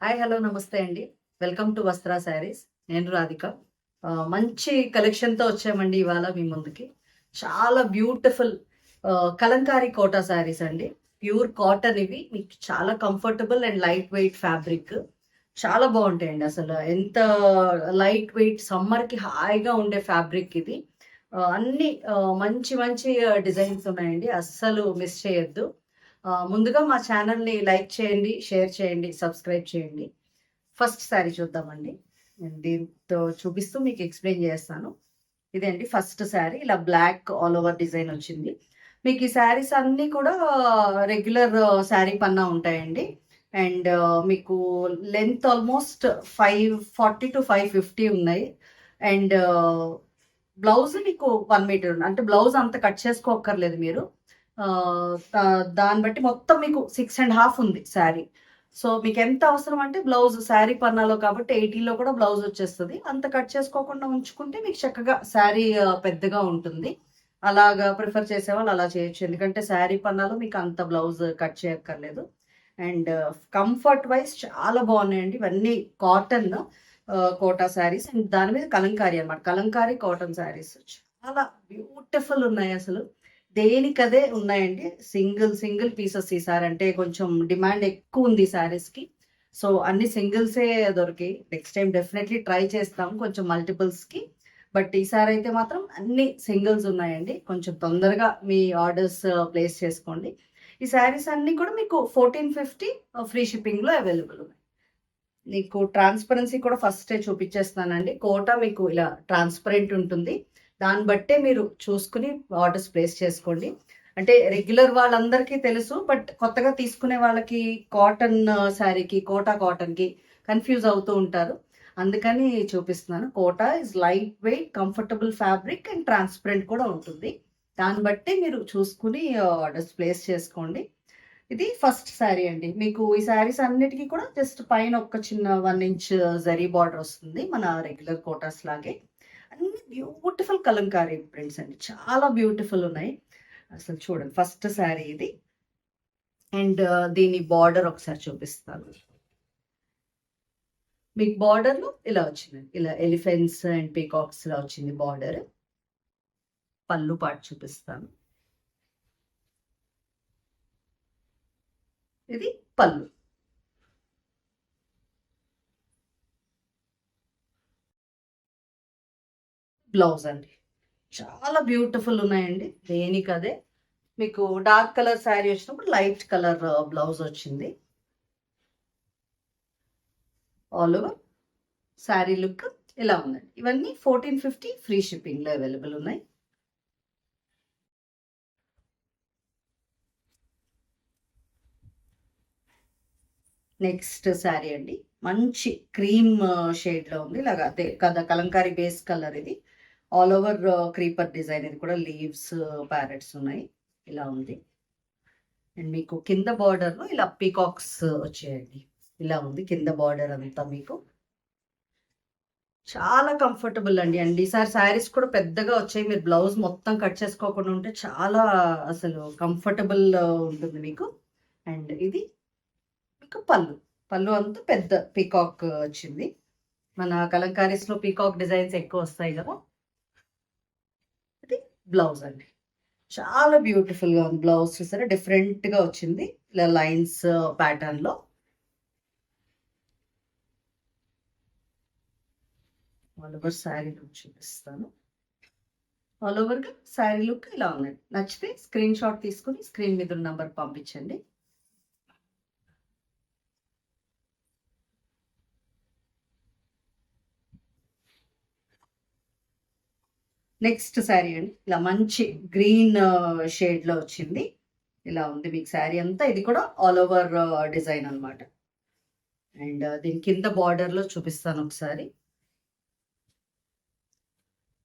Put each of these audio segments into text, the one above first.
Hi hello నమస్తే అండి. Welcome to Vastra saris. నేను రాధిక. మంచి కలెక్షన్‌తో వచ్చామండి ఇవాళ మీ ముందుకి. చాలా బ్యూటిఫుల్ కలంకారీ కోటా శారీస్ అండి. ప్యూర్ కాటన్ ఇవి. మీకు చాలా comfortable and light weight fabric. చాలా బావుంటాయండి అసలు. ఎంత లైట్ వెయిట్ సమ్మర్‌కి హాయిగా ఉండే ఫ్యాబ్రిక్ ఇది. అన్నీ మంచి మంచి డిజైన్స్ ఉన్నాయండి. అస్సలు మిస్ చేయొద్దు. ముందుగా మా ఛానల్‌ని లైక్ చేయండి, షేర్ చేయండి, సబ్స్క్రైబ్ చేయండి. ఫస్ట్ శారీ చూద్దామండి. నేను దీంతో చూపిస్తూ మీకు ఎక్స్‌ప్లెయిన్ చేస్తాను. ఇదే అండి ఫస్ట్ శారీ. ఇలా బ్లాక్ ఆల్ ఓవర్ డిజైన్ వచ్చింది. మీకు ఈ శారీస్ అన్నీ కూడా రెగ్యులర్ శారీ పన్నా ఉంటాయండి. అండ్ మీకు లెంత్ ఆల్మోస్ట్ 540-550 ఉన్నాయి. అండ్ బ్లౌజ్ మీకు 1 మీటర్ అంటే బ్లౌజ్ అంత కట్ చేసుకోక్కర్లేదు మీరు. దాన్ని బట్టి మొత్తం మీకు 6.5 ఉంది శారీ. సో మీకెంత అవసరం అంటే బ్లౌజ్ శారీ పన్నాలో కాబట్టి 80లో కూడా బ్లౌజ్ వచ్చేస్తది. అంత కట్ చేసుకోకుండా ఉంచుకుంటే మీకు చక్కగా శారీ పెద్దగా ఉంటుంది. అలాగా ప్రిఫర్ చేసేవాళ్ళు అలా చేయొచ్చు. ఎందుకంటే శారీ పన్నాలో మీకు అంత బ్లౌజ్ కట్ చేయక్కర్లేదు. అండ్ కంఫర్ట్ వైస్ చాలా బాగున్నాయండి. ఇవన్నీ కాటన్ కోటా శారీస్ అండ్ దాని మీద కలంకారీ అన్నమాట. కలంకారీ కాటన్ శారీస్ చాలా బ్యూటిఫుల్ ఉన్నాయి అసలు. దేనికదే ఉన్నాయండి. సింగిల్ పీసెస్ ఈసారి అంటే కొంచెం డిమాండ్ ఎక్కువ ఉంది ఈ శారీస్‌కి. సో, అన్ని సింగిల్సే దొరికాయి. నెక్స్ట్ టైమ్ డెఫినెట్‌లీ ట్రై చేస్తాం కొంచెం మల్టిపుల్స్‌కి. బట్ ఈసారైతే మాత్రం అన్ని సింగిల్స్ ఉన్నాయండి. కొంచెం తొందరగా మీ ఆర్డర్స్ ప్లేస్ చేసుకోండి. ఈ శారీస్ అన్నీ కూడా మీకు 1450 ఫ్రీ షిప్పింగ్‌లో అవైలబుల్ ఉన్నాయి. మీకు ట్రాన్స్‌పరెన్సీ కూడా ఫస్టే చూపించేస్తానండి. కోటా మీకు ఇలా ట్రాన్స్‌పరెంట్ ఉంటుంది. దాన్ని బట్టే మీరు చూసుకొని ఆర్డర్స్ ప్లేస్ చేసుకోండి. అంటే రెగ్యులర్ వాళ్ళందరికీ తెలుసు. బట్ కొత్తగా తీసుకునే వాళ్ళకి కాటన్ శారీకి, కోటా కాటన్‌కి కన్‌ఫ్యూజ్ అవుతూ ఉంటారు. అందుకని చూపిస్తున్నాను. Kota is light weight, comfortable fabric and transparent కూడా ఉంటుంది. దాన్ని బట్టి మీరు చూసుకొని ఆర్డర్స్ ప్లేస్ చేసుకోండి. ఇది ఫస్ట్ శారీ అండి. మీకు ఈ శారీస్ అన్నిటికి కూడా జస్ట్ పైన ఒక చిన్న 1 ఇంచ్ జరీ బార్డర్ వస్తుంది. మన రెగ్యులర్ కోటాస్ లాగే. అన్ని బ్యూటిఫుల్ కలంకారీ ప్రింట్స్ అండి. చాలా బ్యూటిఫుల్ ఉన్నాయి. అసలు చూడండి ఫస్ట్ శారీ ఇది. అండ్ దీని బార్డర్ ఒకసారి చూపిస్తాను. మీకు బార్డర్‌లో ఇలా వచ్చిందండి. ఇలా ఎలిఫెంట్స్ అండ్ పీకాక్స్ లా వచ్చింది బార్డర్. పళ్ళు పార్ట్ చూపిస్తాను. ఇది పళ్ళు. బ్లౌజ్ అండి. చాలా బ్యూటిఫుల్ ఉన్నాయండి. దేనికదే. మీకు డార్క్ కలర్ శారీ వచ్చినప్పుడు లైట్ కలర్ బ్లౌజ్ వచ్చింది. ఆల్ ఓవర్ శారీ లుక్ ఇలా ఉందండి. ఇవన్నీ 1450 ఫ్రీ షిప్పింగ్‌లో అవైలబుల్ ఉన్నాయి. నెక్స్ట్ శారీ అండి. మంచి క్రీమ్ షేడ్‌లో ఉంది. ఇలాగ అదే కదా కలంకారీ బేస్ కలర్ ఇది. ఆల్ ఓవర్ క్రీపర్ డిజైన్ ఇది కూడా లీవ్స్, ప్యారెట్స్ ఉన్నాయి. ఇలా ఉంది. అండ్ మీకు కింద బార్డర్‌లో ఇలా పీకాక్స్ వచ్చాయండి. ఇలా ఉంది కింద బార్డర్ అంతా మీకు. చాలా కంఫర్టబుల్ అండి. అండ్ ఈసారి శారీస్ కూడా పెద్దగా వచ్చాయి. మీరు బ్లౌజ్ మొత్తం కట్ చేసుకోకుండా ఉంటే చాలా అసలు కంఫర్టబుల్ ఉంటుంది మీకు. అండ్ ఇది మీకు పళ్ళు. పళ్ళు అంతా పెద్ద పీకాక్ వచ్చింది. మన కలంకారీస్‌లో పీకాక్ డిజైన్స్ ఎక్కువ వస్తాయి కదా! ఇది బ్లౌజ్ అండి. చాలా బ్యూటిఫుల్‌గా ఉంది. బ్లౌజ్ చూసారా డిఫరెంట్‌గా వచ్చింది. ఇలా లైన్స్ ప్యాటర్న్‌లో. ఆల్ ఓవర్ శారీ లుక్ చూపిస్తాను. ఆల్ ఓవర్‌గా శారీ లుక్ ఇలా ఉందండి. నచ్చితే స్క్రీన్ షాట్ తీసుకొని స్క్రీన్ మీద ఉన్న నంబర్‌కి పంపించండి. నెక్స్ట్ శారీ అండి. ఇలా మంచి గ్రీన్ షేడ్‌లో వచ్చింది. ఇలా ఉంది మీకు శారీ అంతా. ఇది కూడా ఆల్ ఓవర్ డిజైన్ అన్నమాట. అండ్ దీని కింద బార్డర్‌లో చూపిస్తాను ఒకసారి.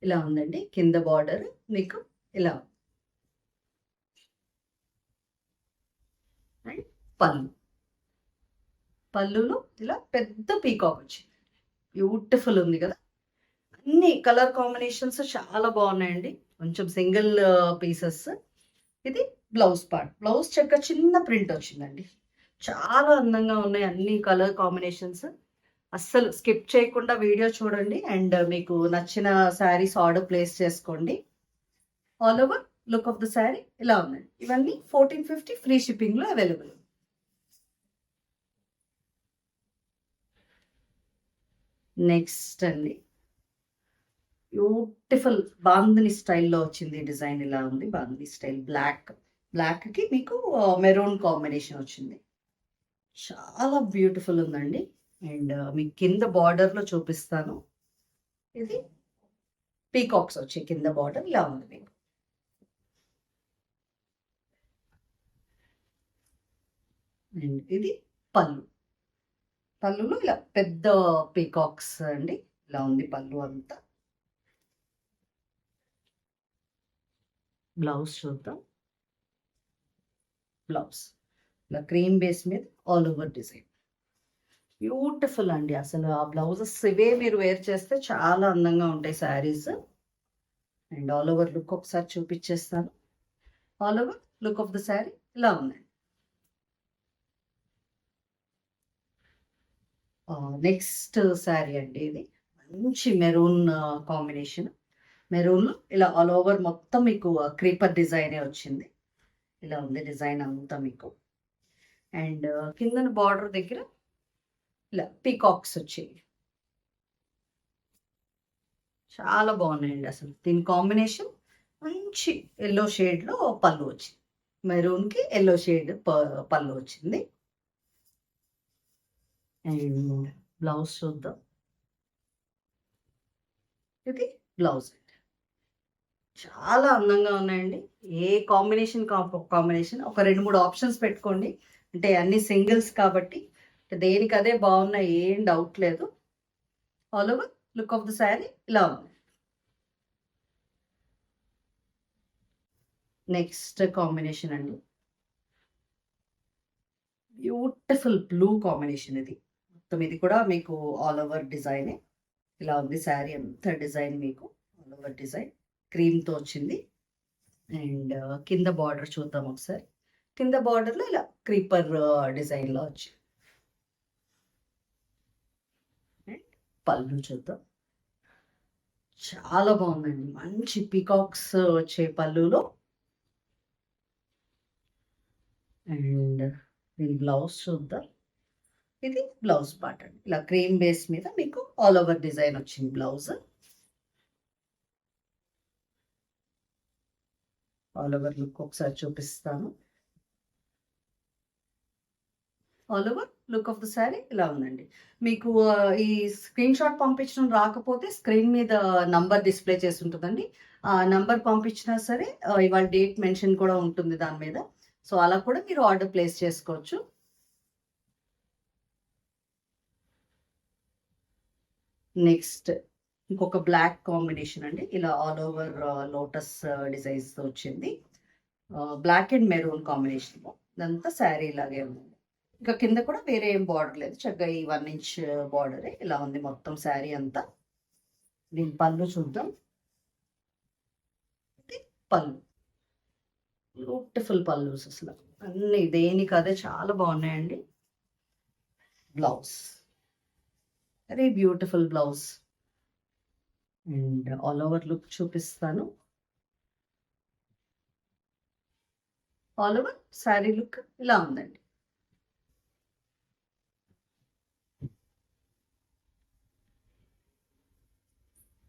ఇలా ఉందండి. కింద బార్డర్ మీకు ఇలా. అండ్ పళ్ళు. పళ్ళులో ఇలా పెద్ద పీకాక్ వచ్చింది. బ్యూటిఫుల్ ఉంది కదా! అన్ని కలర్ కాంబినేషన్స్ చాలా బాగున్నాయండి. కొంచెం సింగిల్ పీసెస్. ఇది బ్లౌజ్ పార్ట్. బ్లౌజ్ చక్క చిన్న ప్రింట్ వచ్చిందండి. చాలా అందంగా ఉన్నాయి అన్ని కలర్ కాంబినేషన్స్. అస్సలు స్కిప్ చేయకుండా వీడియో చూడండి అండ్ మీకు నచ్చిన శారీస్ ఆర్డర్ ప్లేస్ చేసుకోండి. All over look of the sari ఇలా ఉందండి. ఇవన్నీ 1450 ఫ్రీ షిప్పింగ్లో అవైలబుల్. నెక్స్ట్ అండి, బ్యూటిఫుల్ బాందిని స్టైల్లో వచ్చింది. డిజైన్ ఇలా ఉంది, బాందిని స్టైల్. బ్లాక్కి మీకు మెరూన్ కాంబినేషన్ వచ్చింది. చాలా బ్యూటిఫుల్ ఉందండి. అండ్ మీకు కింద బార్డర్లో చూపిస్తాను. ఇది పీకాక్స్ వచ్చే కింద బార్డర్ ఇలా ఉంది మీకు. అండ్ ఇది పళ్ళులో ఇలా పెద్ద పీకాక్స్ అండి, ఇలా ఉంది పళ్ళు అంతా. బ్లౌజ్ చూద్దాం. బ్లౌజ్ ఇలా క్రీమ్ బేస్ మీద ఆల్ ఓవర్ డిజైన్. బ్యూటిఫుల్ అండి. అసలు ఆ బ్లౌజెస్ ఇవే మీరు వేర్ చేస్తే చాలా అందంగా ఉంటాయి saris. And all over look ఒకసారి చూపించేస్తాను. All over look of the sari ఇలా ఉంది. నెక్స్ట్ శారీ అండి, ఇది మంచి మెరూన్ కాంబినేషన్. మెరూన్లో ఇలా ఆల్ ఓవర్ మొత్తం మీకు క్రీపర్ డిజైనే వచ్చింది. ఇలా ఉంది డిజైన్ అంతా మీకు. అండ్ కిందన బార్డర్ దగ్గర ఇలా పీకాక్స్ వచ్చాయి. చాలా బాగున్నాయండి అసలు. దీని కాంబినేషన్ మంచి ఎల్లో షేడ్లో పళ్ళు వచ్చింది. మెరూన్కి ఎల్లో షేడ్ పళ్ళు వచ్చింది. అండ్ బ్లౌజ్ చూద్దాం. ఇది బ్లౌజ్ అండి. చాలా అందంగా ఉన్నాయండి. ఏ కాంబినేషన్ ఒక 2-3 ఆప్షన్స్ పెట్టుకోండి. అంటే అన్ని సింగిల్స్ కాబట్టి దేనికి అదే బాగున్నాయి, ఏం డౌట్ లేదు. All over look of the sari ఇలా ఉంది. నెక్స్ట్ కాంబినేషన్ అండి, బ్యూటిఫుల్ బ్లూ కాంబినేషన్. ఇది మొత్తం ఇది కూడా మీకు ఆల్ ఓవర్ డిజైనే. ఇలా ఉంది శారీ అంతా డిజైన్ మీకు ఆల్ ఓవర్ డిజైన్ క్రీమ్తో వచ్చింది. అండ్ కింద బార్డర్ చూద్దాం ఒకసారి. కింద బార్డర్లో ఇలా క్రీపర్ డిజైన్లో వచ్చింది. పళ్ళు చూద్దాం. చాలా బాగుందండి. మంచి పీకాక్స్ వచ్చే పళ్ళులో. అండ్ దీని బ్లౌజ్ చూద్దాం. ఇది బ్లౌజ్ పార్ట్ అండి. ఇలా క్రీమ్ బేస్ మీద మీకు ఆల్ ఓవర్ డిజైన్ వచ్చింది బ్లౌజ్. ఆల్ ఓవర్ లుక్ ఒకసారి చూపిస్తాను. All over look of the sari ఇలా ఉందండి. మీకు ఈ స్క్రీన్ షాట్ పంపించడం రాకపోతే స్క్రీన్ మీద నంబర్ డిస్ప్లే చేసి ఉంటుందండి. ఆ నంబర్ పంపించినా సరే ఇవాళ డేట్ మెన్షన్ కూడా ఉంటుంది దాని మీద. సో అలా కూడా మీరు ఆర్డర్ ప్లేస్ చేసుకోవచ్చు. నెక్స్ట్ ఇంకొక బ్లాక్ కాంబినేషన్ అండి. ఇలా ఆల్ ఓవర్ లోటస్ డిజైన్స్ వచ్చింది. Black and maroon combination. ఇదంతా శారీ లాగే ఉంది. ఇంకా కింద కూడా వేరే ఏం బార్డర్ లేదు, చక్కగా ఈ 1 ఇంచ్ బార్డరే ఇలా ఉంది మొత్తం శారీ అంతా. దీని పళ్ళు చూద్దాం. పళ్ళు బ్యూటిఫుల్ పళ్ళుస్ అసలు అన్ని దేనికి అదే చాలా బాగున్నాయండి. Blouse very beautiful blouse. And all over look చూపిస్తాను. ఆల్ ఓవర్ శారీ లుక్ ఇలా ఉందండి.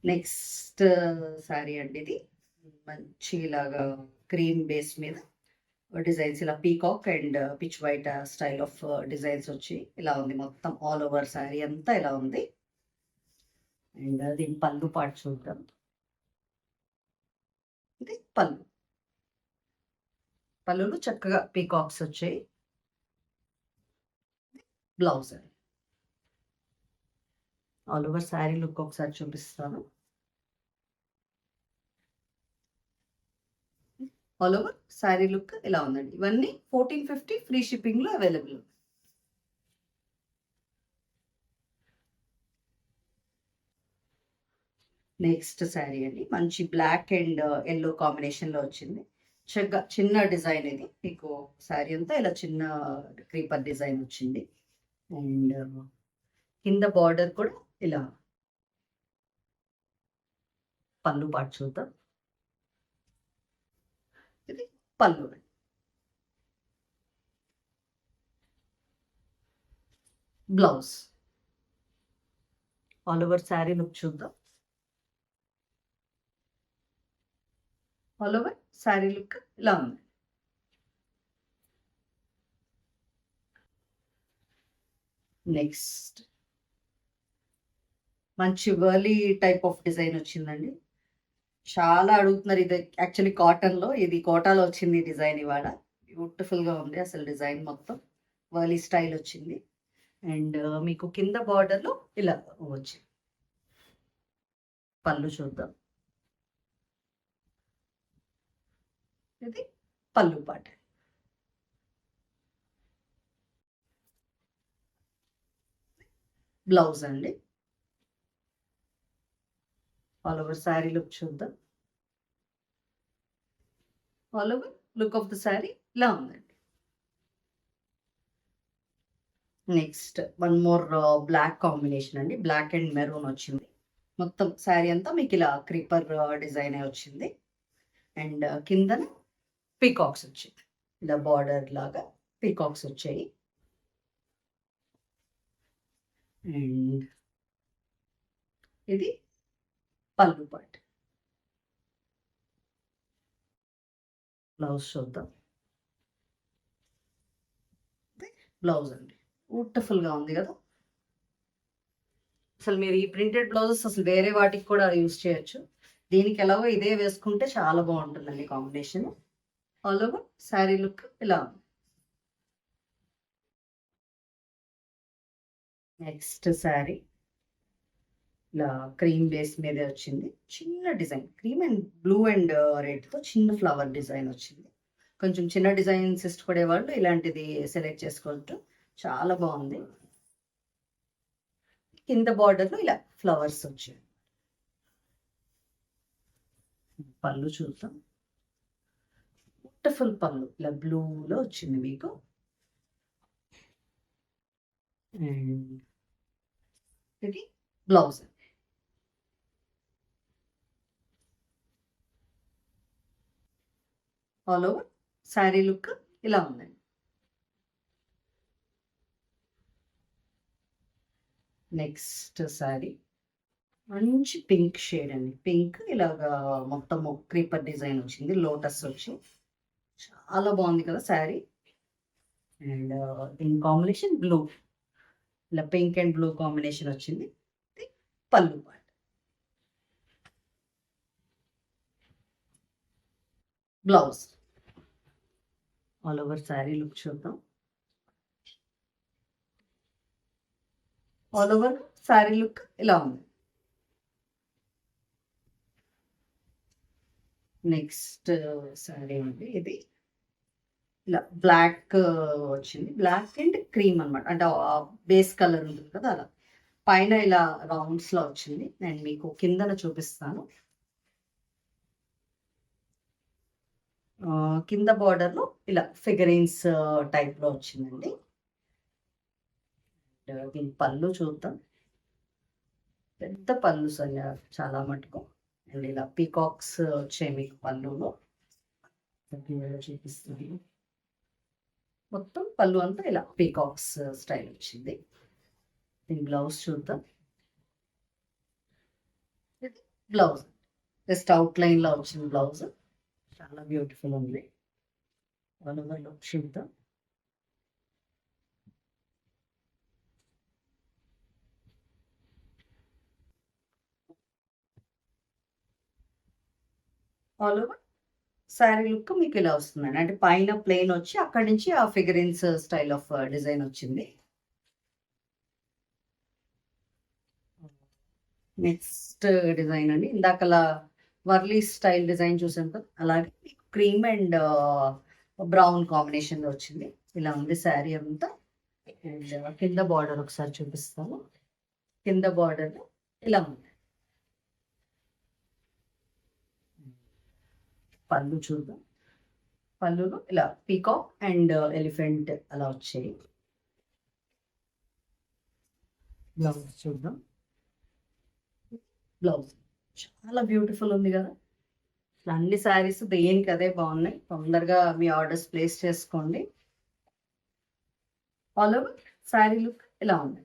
నెక్స్ట్ శారీ అండి, ఇది మంచి ఇలాగా క్రీమ్ బేస్ మీద డిజైన్స్ ఇలా peacock and pitch white style of designs వచ్చి ఇలా ఉంది మొత్తం ఆల్ ఓవర్ శారీ అంతా ఇలా ఉంది. అండ్ దీని పళ్ళు పాటు చూద్దాం. ఇది పళ్ళులో చక్కగా పీకాక్స్ వచ్చాయి. బ్లౌజ్ అండి. ఆల్ ఓవర్ శారీ లుక్ ఒకసారి చూపిస్తాను. ఆల్ ఓవర్ శారీ లుక్ ఇలా ఉందండి. ఇవన్నీ 1450 ఫ్రీ షిప్పింగ్లో అవైలబుల్. నెక్స్ట్ శారీ అండి, మంచి బ్లాక్ అండ్ ఎల్లో కాంబినేషన్లో వచ్చింది. చిన్న డిజైన్ ఇది మీకు శారీ అంతా ఇలా చిన్న క్రీపర్ డిజైన్ వచ్చింది. అండ్ కింద బార్డర్ కూడా ఇలా పళ్ళు పాటు చూద్దాం. ఇది పళ్ళు. Blouse all over sari look చూద్దాం. ఆల్ ఓవర్ శారీ లుక్ ఇలా ఉంది. నెక్స్ట్ మంచి వర్లీ టైప్ ఆఫ్ డిజైన్ వచ్చిందండి. చాలా అడుగుతున్నారు. ఇది యాక్చువల్లీ కాటన్లో, ఇది కోటాలో వచ్చింది డిజైన్. ఇవాళ బ్యూటిఫుల్గా ఉంది అసలు డిజైన్ మొత్తం వర్లీ స్టైల్ వచ్చింది. అండ్ మీకు కింద బార్డర్లో ఇలా వచ్చింది. పళ్ళు చూద్దాం. ఇది పళ్ళు పాట. బ్లౌజ్ అండి. ఆల్ ఓవర్ శారీ లుక్ చూద్దాం. All over look of the sari ఇలా ఉందండి. Next one more black combination అండి. బ్లాక్ అండ్ మెరూన్ వచ్చింది. మొత్తం శారీ అంతా మీకు ఇలా క్రీపర్ డిజైన్ వచ్చింది. అండ్ కిందన పీకాక్స్ వచ్చాయి. ఇలా బార్డర్ లాగా పీకాక్స్ వచ్చాయి. అండ్ ఇది పళ్ళు పార్ట్. బ్లౌజ్ చూద్దాం. బ్లౌజ్ అండి బ్యూటిఫుల్గా ఉంది కదా. అసలు మీరు ఈ ప్రింటెడ్ బ్లౌజెస్ అసలు వేరే వాటికి కూడా యూజ్ చేయొచ్చు. దీనికి ఎలాగో ఇదే వేసుకుంటే చాలా బాగుంటుందండి combination. All over sari look ఇలా ఉంది. నెక్స్ట్ శారీ ఇలా క్రీమ్ బేస్ మీదే వచ్చింది. చిన్న design cream and blue and రెడ్తో చిన్న ఫ్లవర్ డిజైన్ వచ్చింది. కొంచెం చిన్న డిజైన్స్ ఇష్టపడే వాళ్ళు ఇలాంటిది సెలెక్ట్ చేసుకోవచ్చు. చాలా బాగుంది. కింద బార్డర్లో ఇలా ఫ్లవర్స్ వచ్చాయి. పళ్ళు చూద్దాం. బ్యూటిఫుల్ పళ్ళు ఇలా బ్లూలో వచ్చింది మీకు. అండ్ ఇది blouse. All over sari look ఇలా ఉందండి. నెక్స్ట్ శారీ మంచి పింక్ షేడ్ అండి. పింక్ ఇలాగా మొత్తం క్రీపర్ డిజైన్ వచ్చింది. లోటస్ వచ్చి చాలా బాగుంది కదా శారీ. అండ్ దీని కాంబినేషన్ బ్లూ, ఇలా పింక్ అండ్ బ్లూ కాంబినేషన్ వచ్చింది. పళ్ళు part. Blouse. All over sari look చూద్దాం. ఆల్ ఓవర్ శారీ లుక్ ఇలా ఉంది. నెక్స్ట్ శారీ ఉంది. ఇది ఇలా బ్లాక్ వచ్చింది. బ్లాక్ అండ్ క్రీమ్ అనమాట. అంటే బేస్ కలర్ ఉంటుంది కదా అలా. పైన ఇలా రౌండ్స్లో వచ్చింది. నేను మీకు కిందన చూపిస్తాను. కింద బార్డర్లో ఇలా ఫిగరీన్స్ టైప్లో వచ్చిందండి. దీని పళ్ళు చూద్దాం. పెద్ద పళ్ళు చాలా మటుకు. అండ్ ఇలా పీకాక్స్ వచ్చాయి మీకు పళ్ళులో. చూపిస్తుంది. మొత్తం పళ్ళు అంతా ఇలా పీకాక్స్ స్టైల్ వచ్చింది. దీని బ్లౌజ్ చూద్దాం. బ్లౌజ్ జస్ట్ అవుట్ లైన్లో వచ్చింది బ్లౌజ్. చాలా బ్యూటిఫుల్ ఉంది. ఆల్ ఓవర్ లుక్ చూద్దాం. ఆల్ ఓవర్ శారీ లుక్ మీకు ఇలా వస్తుందండి. అంటే పైన ప్లెయిన్ వచ్చి అక్కడి నుంచి ఆ ఫిగరిన్స్ స్టైల్ ఆఫ్ డిజైన్ వచ్చింది. నెక్స్ట్ డిజైన్ అండి. ఇందాకలా వర్లీ స్టైల్ డిజైన్ చూసాం కదా, అలాగే క్రీమ్ అండ్ బ్రౌన్ కాంబినేషన్లో వచ్చింది. ఇలా ఉంది శారీ అంతా. అండ్ కింద బార్డర్ ఒకసారి చూపిస్తాము. కింద బార్డర్ ఇలా ఉంది. పళ్ళు చూద్దాం. పళ్ళులో ఇలా పీకాక్ అండ్ ఎలిఫెంట్ అలా వచ్చాయి. బ్లౌజ్ చూద్దాం. బ్లౌజ్ చాలా బ్యూటిఫుల్ ఉంది కదా. అన్ని శారీస్ దేనికి అదే బాగున్నాయి. తొందరగా మీ ఆర్డర్స్ ప్లేస్ చేసుకోండి. ఆల్ ఓవర్ శారీ లుక్ ఇలా ఉంది.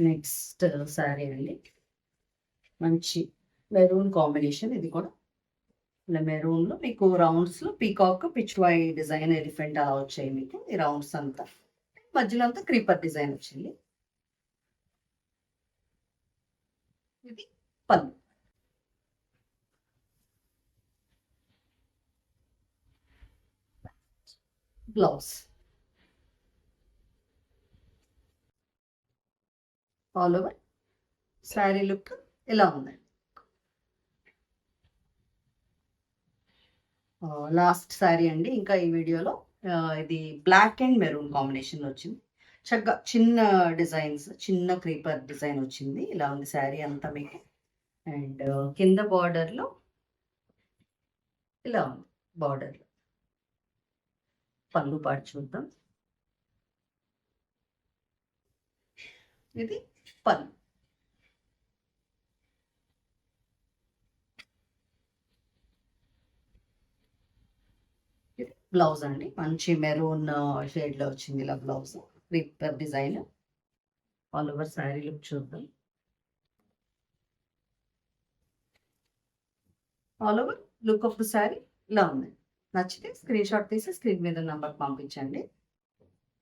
నెక్స్ట్ శారీ అండి, మంచి మెరూన్ కాంబినేషన్. ఇది కూడా ఇలా మెరూన్లో మీకు రౌండ్స్లో పీకాక్ పిచ్వై డిజైన్ ఎలిఫెంట్ అలా వచ్చాయి మీకు. ఈ రౌండ్స్ అంతా మధ్యలో అంతా క్రీపర్ డిజైన్ వచ్చింది. ఇది పళ్ళు. Blouse all over sari look ఇలా ఉందండి. లాస్ట్ శారీ అండి ఇంకా ఈ వీడియోలో. ఇది బ్లాక్ అండ్ మెరూన్ కాంబినేషన్ వచ్చింది. చక్కగా చిన్న డిజైన్స్, చిన్న క్రీపర్ డిజైన్ వచ్చింది. ఇలా ఉంది శారీ అంతా మీకు. అండ్ కింద బార్డర్లో ఇలా ఉంది. బార్డర్లో పళ్ళు పాటు చూద్దాం. ఇది పళ్ళు. బ్లౌజ్ అండి, మంచి మెరూన్ షేడ్లో వచ్చింది ఇలా blouse, creeper design. All over sari look చూద్దాం. All over look of the sari ఇలా ఉంది. నచ్చితే స్క్రీన్ షాట్ తీసి స్క్రీన్ మీద నెంబర్ పంపించండి.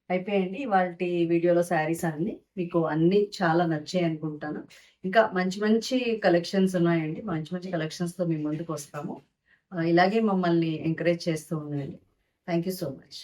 అయిపోయండి ఇవాళ వీడియోలో శారీస్ అన్ని మీకు అన్ని చాలా నచ్చాయి అనుకుంటాను. ఇంకా మంచి మంచి కలెక్షన్స్ ఉన్నాయండి. మంచి మంచి కలెక్షన్స్తో మీ ముందుకు వస్తాము. ఇలాగే మమ్మల్ని ఎంకరేజ్ చేస్తూ ఉండండి. Thank you so much.